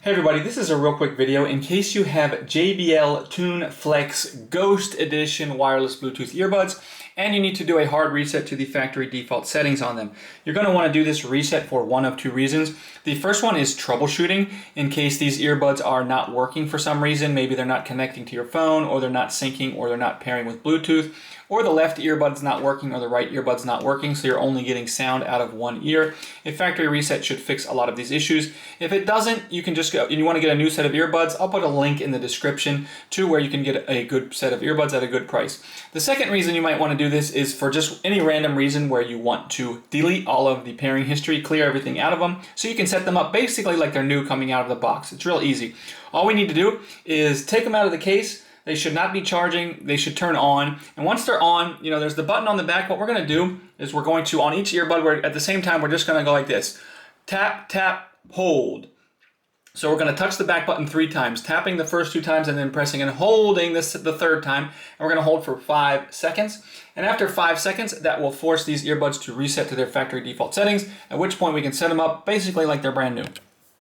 Hey everybody, this is a real quick video in case you have JBL Tune Flex Ghost Edition wireless Bluetooth earbuds and you need to do a hard reset to the factory default settings on them. You're going to want to do this reset for one of two reasons. The first one is troubleshooting in case these earbuds are not working for some reason. Maybe they're not connecting to your phone, or they're not syncing, or they're not pairing with Bluetooth, or the left earbud's not working or the right earbud's not working, so you're only getting sound out of one ear. A factory reset should fix a lot of these issues. If it doesn't, you can just go, and you want to get a new set of earbuds, I'll put a link in the description to where you can get a good set of earbuds at a good price. The second reason you might want to do this is for just any random reason where you want to delete all of the pairing history, clear everything out of them, so you can set them up basically like they're new coming out of the box. It's real easy. All we need to do is take them out of the case. They should not be charging, they should turn on. And once they're on, there's the button on the back. What we're gonna do is we're going to, on each earbud, at the same time, we're just gonna go like this. Tap, tap, hold. So we're gonna touch the back button 3 times, tapping the first 2 times and then pressing and holding this the 3rd time. And we're gonna hold for 5 seconds. And after 5 seconds, that will force these earbuds to reset to their factory default settings, at which point we can set them up basically like they're brand new.